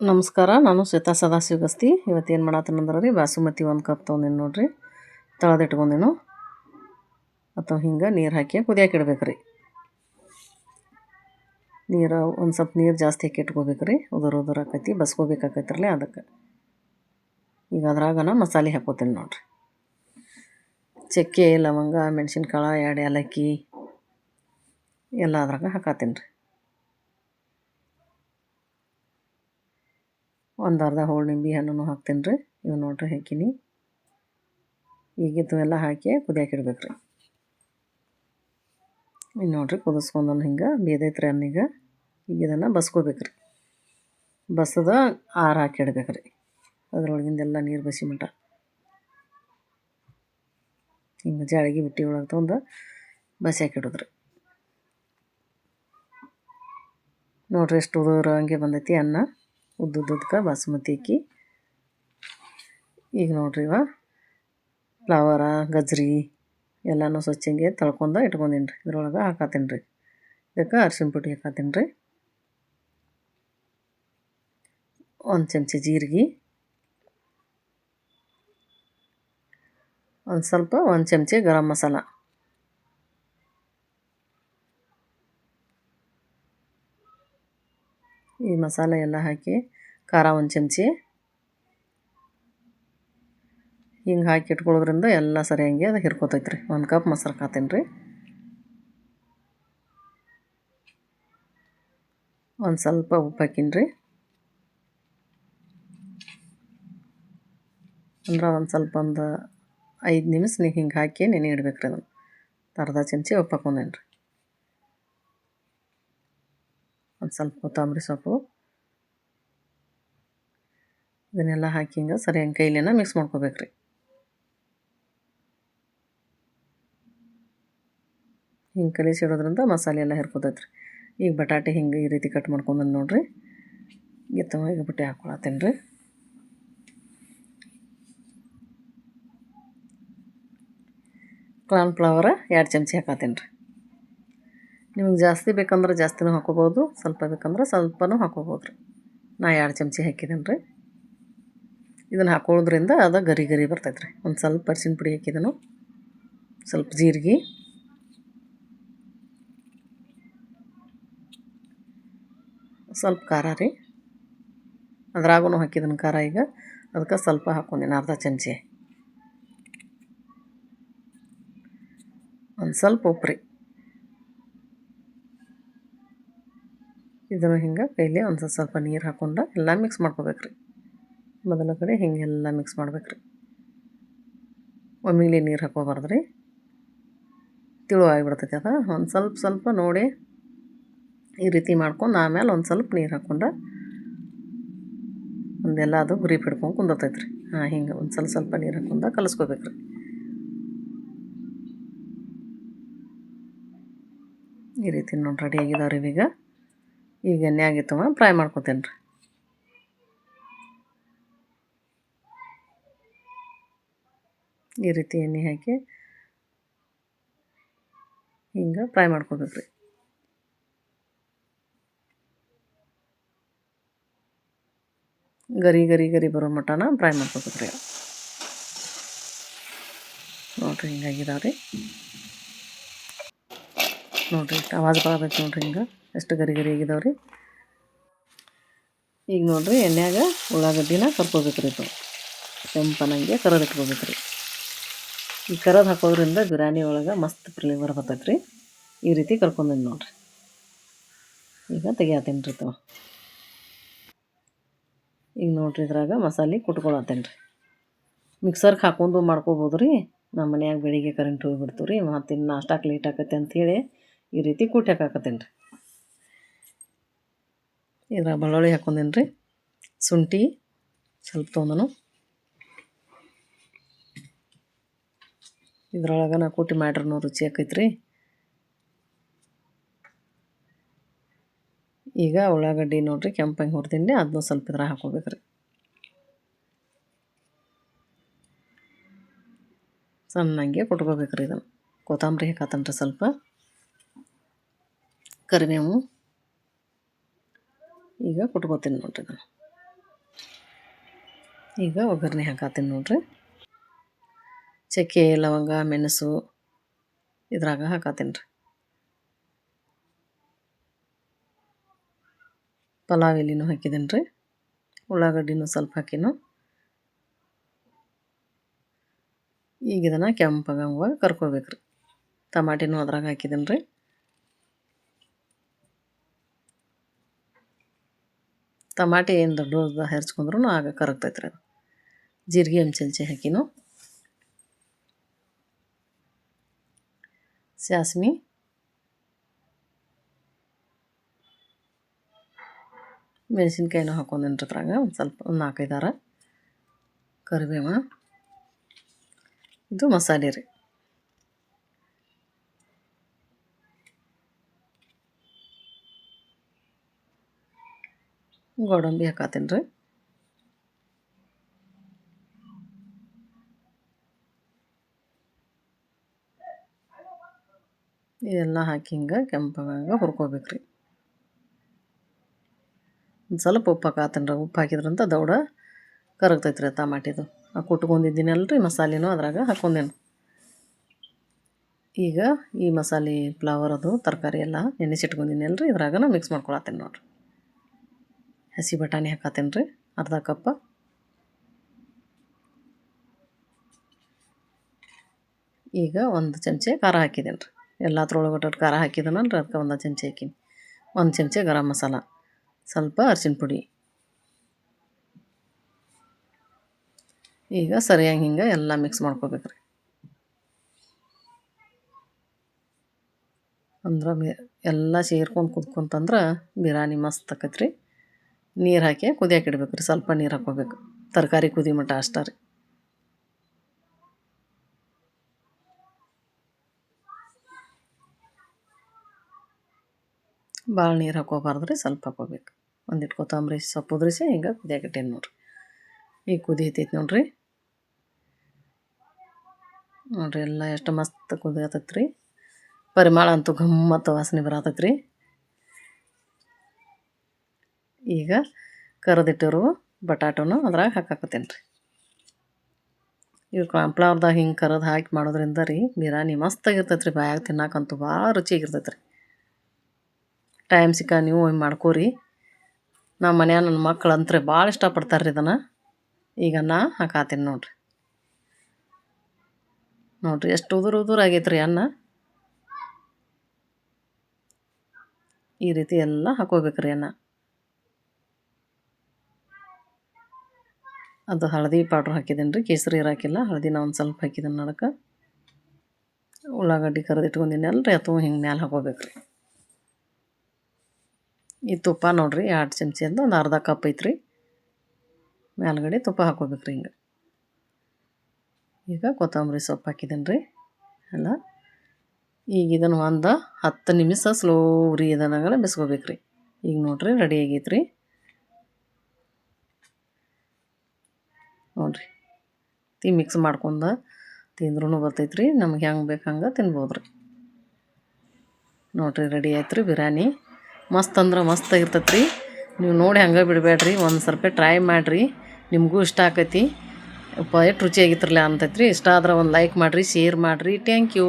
ನಮಸ್ಕಾರ. ನಾನು ಶ್ವೇತಾ ಸದಾಶಿವ ಗಸ್ತಿ. ಇವತ್ತು ಏನು ಮಾಡತ್ತೇನಂದ್ರೆ ರೀ, ಬಾಸುಮತಿ 1 ಕಪ್ ತೊಗೊಂಡಿನಿ ನೋಡ್ರಿ. ತೊಳೆದಿಟ್ಕೊಂಡೇನು ಅಥವಾ ಹಿಂಗೆ ನೀರು ಹಾಕಿ ಕುದಿಯಕ್ಕೆ ಇಡ್ಬೇಕು ರೀ. ನೀರು ಒಂದು ಸ್ವಲ್ಪ ನೀರು ಜಾಸ್ತಿ ಹಾಕಿ ಇಟ್ಕೋಬೇಕು ರೀ. ಉದುರು ಆಕೈತಿ, ಬಸ್ಕೋಬೇಕಾಕೈತ್ರಲ್ಲ ಅದಕ್ಕೆ. ಈಗ ಅದ್ರಾಗನ ಮಸಾಲೆ ಹಾಕೋತೀನಿ ನೋಡ್ರಿ. ಚಕ್ಕೆ, ಲವಂಗ, ಮೆಣಸಿನ್ಕಾಳು, 2 ಏಲಕ್ಕಿ ಎಲ್ಲ ಅದ್ರಾಗ ಹಾಕತ್ತೀನಿ ರೀ. ಒಂದು ಅರ್ಧ ಹೋಳು ನಿಂಬೆ ಹಣ್ಣು ಹಾಕ್ತೀನಿ ರೀ. ಇವು ನೋಡ್ರಿ ಹಾಕೀನಿ. ಈಗಿದ್ದು ಎಲ್ಲ ಹಾಕಿ ಕುದಿಯಕ್ಕೆ ಇಡ್ಬೇಕು ರೀ. ಇನ್ನು ನೋಡ್ರಿ ಕುದಿಸ್ಕೊಂಡು ಹಿಂಗೆ ಬೇದೈತ್ರಿ ಅನ್ನೀಗ. ಈಗ ಇದನ್ನು ಬಸ್ಕೋಬೇಕು ರೀ. ಬಸದ ಆರು ಹಾಕಿ ಇಡ್ಬೇಕು ರೀ. ಅದ್ರೊಳಗಿಂದೆಲ್ಲ ನೀರು ಬಸಿ ಮಟ ಹಿಂಗೆ ಜಾಳಿಗೆ ಬಿಟ್ಟಿ ಒಳಗೆ ತೊಗೊಂಡು ಬಸಿ ಹಾಕಿಡೋದ್ರಿ. ನೋಡ್ರಿ ಎಷ್ಟು ಉದುರು ಹಂಗೆ ಬಂದೈತಿ ಅನ್ನ. ಉದ್ದುದ್ದಕ್ಕೆ ಬಾಸುಮತಿ ಅಕ್ಕಿ. ಈಗ ನೋಡ್ರಿ ಫ್ಲವರ, ಗಜ್ರಿ ಎಲ್ಲನೂ ಸ್ವಚ್ಛಂಗೆ ತೊಳ್ಕೊಂಡು ಇಟ್ಕೊಂಡೀನಿ ರೀ. ಇದ್ರೊಳಗೆ ಹಾಕತ್ತೀನಿ ರೀ. ಇದಕ್ಕೆ ಅರ್ಶಿಣ ಪುಡಿ ಹಾಕತ್ತೀನಿ ರೀ. 1 ಚಮಚ ಜೀರಿಗೆ, ಒಂದು 1 ಚಮಚ ಗರಂ ಮಸಾಲ, ಈ ಮಸಾಲೆ ಎಲ್ಲ ಹಾಕಿ ಖಾರ 1 ಚಮಚ ಹಿಂಗೆ ಹಾಕಿ ಇಟ್ಕೊಳ್ಳೋದ್ರಿಂದ ಎಲ್ಲ ಸರಿಯಾಗಿ ಅದು ಹಿರ್ಕೋತೈತೆ ರೀ. 1 ಕಪ್ ಮೊಸರು ಹಾಕತ್ತೀನಿ ರೀ. ಒಂದು ಸ್ವಲ್ಪ ಉಪ್ಪು ಹಾಕೀನಿ ರೀ. ಅಂದ್ರೆ ಒಂದು 5 ನಿಮಿಷ ಹಿಂಗೆ ಹಾಕಿ ನೆನೆ ಇಡ್ಬೇಕು ರೀ. ಅದನ್ನು ಅರ್ಧ ಚಮಚ ಉಪ್ಪು ಹಾಕೊಂಡೇನಿ ರೀ. ಒಂದು ಸ್ವಲ್ಪ ಕೊತ್ತಂಬರಿ ಸೊಪ್ಪು ಇದನ್ನೆಲ್ಲ ಹಾಕಿ ಹಿಂಗೆ ಸರಿಯಾಗಿ ಕೈಲೇನ ಮಿಕ್ಸ್ ಮಾಡ್ಕೋಬೇಕು ರೀ. ಹಿಂಗೆ ಕಲಿಸಿಡೋದ್ರಿಂದ ಮಸಾಲೆ ಎಲ್ಲ ಹಿರ್ಕೋತೈತೆ ರೀ. ಈಗ ಬಟಾಟೆ ಹಿಂಗೆ ಈ ರೀತಿ ಕಟ್ ಮಾಡ್ಕೊಂಡಂದು ನೋಡ್ರಿ. ಈಗ ಬಟ್ಟೆ ಹಾಕ್ಕೊಳತ್ತೇನೆ ರೀ. ಕಾರ್ನ್ಫ್ಲವರ್ 2 ಚಮಚ ಹಾಕತ್ತೀನಿ ರೀ. ನಿಮಗೆ ಜಾಸ್ತಿ ಬೇಕಂದ್ರೆ ಜಾಸ್ತಿನೂ ಹಾಕೋಬೋದು, ಸ್ವಲ್ಪ ಬೇಕಂದ್ರೆ ಸ್ವಲ್ಪನೂ ಹಾಕೋಬೋದು ರೀ. ನಾ 2 ಚಮಚ ಹಾಕಿದ್ದೀನಿ ರೀ. ಇದನ್ನು ಹಾಕೊಳ್ಳೋದ್ರಿಂದ ಅದು ಗರಿ ಗರಿ ಬರ್ತೈತೆ ರೀ. ಒಂದು ಸ್ವಲ್ಪ ಅರಿಶಿನ ಪುಡಿ ಹಾಕಿದನು, ಸ್ವಲ್ಪ ಜೀರಿಗೆ, ಸ್ವಲ್ಪ ಖಾರ ರೀ. ಅದ್ರಾಗೂ ಹಾಕಿದನು ಖಾರ. ಈಗ ಅದಕ್ಕೆ ಸ್ವಲ್ಪ ಹಾಕ್ಕೊಂಡೀನಿ, ಅರ್ಧ ಚಮಚ. ಒಂದು ಸ್ವಲ್ಪ ಉಪ್ಪು ರೀ. ಇದನ್ನು ಹಿಂಗೆ ಕೈಲಿ ಒಂದು ಸ್ವಲ್ಪ ನೀರು ಹಾಕ್ಕೊಂಡು ಎಲ್ಲ ಮಿಕ್ಸ್ ಮಾಡ್ಕೋಬೇಕು ರೀ. ಮೊದಲ ಕಡೆ ಹಿಂಗೆಲ್ಲ ಮಿಕ್ಸ್ ಮಾಡ್ಬೇಕು ರೀ. ಒಮ್ಮೆಲೆ ನೀರು ಹಾಕೋಬಾರ್ದು ರೀ, ತಿಳುವಾಗಿಬಿಡ್ತೈತೆ ಅದು. ಒಂದು ಸ್ವಲ್ಪ ನೋಡಿ ಈ ರೀತಿ ಮಾಡ್ಕೊಂಡು ಆಮೇಲೆ ಒಂದು ಸ್ವಲ್ಪ ನೀರು ಹಾಕ್ಕೊಂಡು ಒಂದೆಲ್ಲ ಅದು ಗುರಿ ಹಿಡ್ಕೊಂಡು ಕುಂದಿರ್ತೈತೆ ರೀ. ಹಿಂಗೆ ಒಂದು ಸ್ವಲ್ಪ ನೀರು ಹಾಕ್ಕೊಂಡು ಕಲಿಸ್ಕೋಬೇಕು ರೀ. ಈ ರೀತಿ ನೋಡಿ ರೆಡಿ ಆಗಿದಾವ್ರಿ. ಈಗ ಎಣ್ಣೆ ಆಗಿತ್ತವ ಫ್ರೈ ಮಾಡ್ಕೊತೇನೆ ರೀ. ಈ ರೀತಿ ಎಣ್ಣೆ ಹಾಕಿ ಹಿಂಗೆ ಫ್ರೈ ಮಾಡ್ಕೋಬೇಕು ರೀ. ಗರಿ ಗರಿ ಗರಿ ಬರೋ ಮಟನ ಫ್ರೈ ಮಾಡ್ಕೋಬೇಕು ರೀ. ನೋಡಿರಿ ಹಿಂಗಾಗಿದಾವ್ರಿ. ನೋಡಿರಿ ಆವಾಜ್ ಬರಬೇಕು ನೋಡಿರಿ, ಹಿಂಗೆ ಎಷ್ಟು ಗರಿ ಗರಿ ಆಗಿದಾವ್ರಿ. ಈಗ ನೋಡಿರಿ ಎಣ್ಣೆಯಾಗ ಉಳ್ಳಾಗಡ್ಡಿನ ಕರ್ಕೋಬೇಕು ರೀ. ಕೆಂಪನಂಗೆ ಕರದಿಟ್ಕೋಬೇಕು ರೀ. ಈ ಕರದು ಹಾಕೋದ್ರಿಂದ ಬಿರಿಯಾನಿ ಒಳಗೆ ಮಸ್ತ್ ಫ್ಲೇವರ್ ಬರ್ತೈತೆ ರೀ. ಈ ರೀತಿ ಕರ್ಕೊಂಡೀನಿ ನೋಡಿರಿ. ಈಗ ತೆಗಿಯತ್ತೇನೆ ರೀ. ಈಗ ನೋಡಿರಿ ಇದ್ರಾಗ ಮಸಾಲೆ ಕುಟ್ಕೊಳತ್ತೇನೆ ರೀ. ಮಿಕ್ಸರ್ಗೆ ಹಾಕೊಂಡು ಮಾಡ್ಕೋಬೋದು ರೀ. ನಮ್ಮ ಮನ್ಯಾಗ ಬೆಳಿಗ್ಗೆ ಕರೆಂಟ್ ಹೋಗಿಬಿಡ್ತು ರೀ, ಮತ್ತು ಇನ್ನು ನಾಷ್ಟಕ್ಕೆ ಲೇಟ್ ಆಕೈತೆ ಅಂಥೇಳಿ ಈ ರೀತಿ ಕುಟ್ಯಾಕೆ ಹಾಕತ್ತೇನೆ ರೀ. ಇದ್ರಾಗ ಬೆಳ್ಳುಳ್ಳಿ ಹಾಕೊಂಡೇನಿ ರೀ. ಶುಂಠಿ ಸ್ವಲ್ಪ ತೊಗೊಂಡನು. ಇದ್ರೊಳಗೆ ನಾ ಕುಟ್ಟಿ ಮಾಡ್ರೂ ರುಚಿ ಆಕೈತೆ ರೀ. ಈಗ ಉಳ್ಳಾಗಡ್ಡಿ ನೋಡಿರಿ ಕೆಂಪಂಗೆ ಹುರಿದೀನಿ, ಅದನ್ನೂ ಸ್ವಲ್ಪ ಇದ್ರಾಗ ಹಾಕೋಬೇಕು ರೀ. ಸಣ್ಣಂಗೆ ಕುಟ್ಕೋಬೇಕು ರೀ. ಇದನ್ನು ಕೊತ್ತಂಬರಿ ಹಾಕತ್ತೇನೆ ರೀ, ಸ್ವಲ್ಪ ಕರಿಬೇವು. ಈಗ ಕುಟ್ಕೋತೀನಿ ನೋಡಿರಿ ಇದನ್ನು. ಈಗ ಒಗ್ಗರಣೆ ಹಾಕತ್ತೀನಿ ನೋಡ್ರಿ. ಚಕ್ಕೆ ಲವಂಗ ಮೆಣಸು ಇದ್ರಾಗ ಹಾಕತ್ತೀನಿ ರೀ. ಪಲಾವ್ ಎಲೆನೂ ಹಾಕಿದ್ದೀನಿ ರೀ. ಉಳ್ಳಾಗಡ್ಡಿನೂ ಸ್ವಲ್ಪ ಹಾಕಿನು. ಈಗ ಇದನ್ನು ಕೆಂಪಾಗಂಗ ಕರ್ಕೋಬೇಕು ರೀ. ಟಮಾಟಿನೂ ಅದ್ರಾಗ ಹಾಕಿದ್ದೀನಿ ರೀ. ಟಮಾಟಿ ಏನು ದೊಡ್ಡ ಹೆರ್ಚ್ಕೊಂಡ್ರೂ ಆಗ ಕರಗ್ತೈತೆ ರೀ. ಜೀರಿಗೆ ಒಂದು ಚಮಚ ಹಾಕಿನು. ಸಾಸ್ಮಿ, ಮೆಣಸಿನ್ಕಾಯಿನೂ ಹಾಕೊಂಡೇನ್ರಿ ಅದ್ರಾಗ ಒಂದು ಸ್ವಲ್ಪ, ಒಂದು 4-5 ಕರಿಬೇವ. ಇದು ಮಸಾಲೆ ರೀ. ಗೋಡಂಬಿ ಹಾಕತ್ತೀನಿ ರೀ. ಇದೆಲ್ಲ ಹಾಕಿ ಹಿಂಗೆ ಕೆಂಪಾಗಂಗೆ ಹುರ್ಕೋಬೇಕು ರೀ. ಒಂದು ಸ್ವಲ್ಪ ಉಪ್ಪು ಹಾಕತ್ತೀನಿ ರೀ. ಉಪ್ಪು ಹಾಕಿದ್ರಂತ ದೌಡ ಕರಗ್ತೈತೆ ರೀ ಟಮಾಟಿದು. ಕುಟ್ಕೊಂಡಿದ್ದೀನಲ್ಲ ರೀ ಮಸಾಲೆನೂ ಅದ್ರಾಗ ಹಾಕೊಂಡೇನು. ಈಗ ಈ ಮಸಾಲೆ ಫ್ಲವರ್ ಅದು ತರಕಾರಿ ಎಲ್ಲ ನೆನೆಸಿಟ್ಕೊಂಡಿನಲ್ಲ ರೀ, ಇದ್ರಾಗ ಮಿಕ್ಸ್ ಮಾಡ್ಕೊಳತ್ತೀನಿ ನೋಡಿರಿ. ಹಸಿ ಬಟಾಣಿ ಹಾಕತ್ತೀನಿ ರೀ, ಅರ್ಧ ಕಪ್. ಈಗ 1 ಚಮಚೆ ಖಾರ ಹಾಕಿದ್ದೀನಿ ರೀ. ಎಲ್ಲತ್ರೊಳಗೆ ಖಾರ ಹಾಕಿದನಲ್ಲ ರೀ, ಅದಕ್ಕೆ 1 ಚಮಚೆ ಹಾಕೀನಿ. 1 ಚಮಚೆ ಗರಂ ಮಸಾಲ, ಸ್ವಲ್ಪ ಅರಿಶಿನ ಪುಡಿ. ಈಗ ಸರಿಯಾಗಿ ಹಿಂಗೆ ಎಲ್ಲ ಮಿಕ್ಸ್ ಮಾಡ್ಕೋಬೇಕು ರೀ. ಅಂದ್ರೆ ಎಲ್ಲ ಸೇರ್ಕೊಂಡು ಕುದ್ಕೊಂತಂದ್ರೆ ಬಿರಿಯಾನಿ ಮಸ್ತ್ ಆಕೈತೆ ರೀ. ನೀರು ಹಾಕಿ ಕುದಿಯಕ್ಕೆ ಇಡ್ಬೇಕು ರೀ. ಸ್ವಲ್ಪ ನೀರು ಹಾಕ್ಕೋಬೇಕು, ತರಕಾರಿ ಕುದಿ ಮಟ್ಟ ಅಷ್ಟೇ ರೀ. ಭಾಳ ನೀರು ಹಾಕೋಬಾರ್ದು ರೀ, ಸ್ವಲ್ಪ ಹಾಕ್ಕೋಬೇಕು. ಒಂದಿಟ್ಟು ಕೊತ್ತಂಬರಿ ಸೊಪ್ಪು ಉದುರಿಸಿ ಹಿಂಗೆ ಕುದಿಯಕ್ಕೆ ಇಟ್ಟೇನಿ ನೋಡಿರಿ. ಈಗ ಕುದಿಯತೈತೆ ನೋಡಿರಿ. ನೋಡಿರಿ ಎಲ್ಲ ಎಷ್ಟು ಮಸ್ತ್ ಕುದಿಯತೈತೆ ರೀ. ಪರಿಮಳ ಅಂತೂ ಗಮ್ಮತ್ತು ವಾಸನೆ ಬರತೈತೆ ರೀ. ಈಗ ಕರೆದಿಟ್ಟಿರು ಬಟಾಟೋನು ಅದ್ರಾಗ ಹಾಕಾಕತ್ತೀನಿ ರೀ. ಇವು ಕಾಂಪ್ಲವ್ರ್ದಾಗ ಹಿಂಗೆ ಕರೆದು ಹಾಕಿ ಮಾಡೋದ್ರಿಂದ ರೀ ಬಿರಿಯಾನಿ ಮಸ್ತಾಗಿರ್ತೈತೆ ರೀ. ಬಾಯಾಗ ತಿನ್ನಕ್ಕಂತೂ ಭಾಳ ರುಚಿಯಾಗಿರ್ತೈತೆ ರೀ. ಟೈಮ್ ಸಿಕ್ಕ ನೀವು ಹಿಂಗೆ ಮಾಡ್ಕೋರಿ. ನಮ್ಮ ಮನ್ಯಾಗ ನನ್ನ ಮಕ್ಳು ಅಂತಾರೆ ಭಾಳ ಇಷ್ಟಪಡ್ತಾರೆ ರೀ ಇದನ್ನು. ಈಗ ನಾ ಹಾಕಾತೀನಿ ನೋಡಿರಿ. ನೋಡಿರಿ ಎಷ್ಟು ಉದುರು ಆಗೈತೆ ರೀ ಅನ್ನ. ಈ ರೀತಿ ಎಲ್ಲ ಹಾಕೋಬೇಕು ರೀ ಅನ್ನ. ಅದು ಹಳದಿ ಪೌಡ್ರ್ ಹಾಕಿದ್ದೀನಿ ರೀ, ಕೇಸರಿ ಹಾಕಿಲ್ಲ, ಹಳದಿನ ಒಂದು ಸ್ವಲ್ಪ ಹಾಕಿದ್ದೀನಿ ಅದಕ್ಕೆ. ಉಳ್ಳಾಗಡ್ಡಿ ಕರೆದಿಟ್ಕೊಂಡಿನಲ್ಲ ರೀ, ಅದು ಹಿಂಗೆ ಮ್ಯಾಲೆ ಹಾಕೋಬೇಕು ರೀ. ಈ ತುಪ್ಪ ನೋಡಿರಿ 2 ಚಮಚೆ ಅಂತ ಒಂದು ಅರ್ಧ ಕಪ್ ಐತ್ರಿ. ಮೇಲ್ಗಡೆ ತುಪ್ಪ ಹಾಕೋಬೇಕು ರೀ ಹಿಂಗೆ. ಈಗ ಕೊತ್ತಂಬರಿ ಸೊಪ್ಪು ಹಾಕಿದ್ದೀನಿ ರೀ ಎಲ್ಲ. ಈಗ ಇದನ್ನು ಒಂದು 10 ನಿಮಿಷ ಸ್ಲೋ ಉರಿ ಇದನ್ನಾಗಲ್ಲ ಬಿಸ್ಕೋಬೇಕು ರೀ. ಈಗ ನೋಡಿರಿ ರೆಡಿ ಆಗೈತೆ ರೀ. ನೋಡಿರಿ ಮಿಕ್ಸ್ ಮಾಡ್ಕೊಂಡು ತಿಂದ್ರೂ ಬರ್ತೈತೆ ರೀ. ನಮ್ಗೆ ಹೆಂಗೆ ಬೇಕು ಹಂಗೆ ತಿನ್ಬೋದು ರೀ. ನೋಡಿರಿ ರೆಡಿ ಆಯ್ತು ರೀ ಬಿರಿಯಾನಿ. ಮಸ್ತ್ ಅಂದ್ರೆ ಮಸ್ತ್ ಆಗಿರ್ತೈತೆ ರೀ. ನೀವು ನೋಡಿ ಹಂಗೆ ಬಿಡಬೇಡ್ರಿ, ಒಂದು ಸ್ವಲ್ಪ ಟ್ರೈ ಮಾಡಿರಿ. ನಿಮಗೂ ಇಷ್ಟ ಆಕೈತಿ. ಎಷ್ಟು ರುಚಿಯಾಗಿತ್ರಲ್ಲ ಅಂತೈತೆ ರೀ. ಇಷ್ಟ ಆದ್ರೆ ಒಂದು ಲೈಕ್ ಮಾಡಿರಿ, ಶೇರ್ ಮಾಡಿರಿ. Thank you.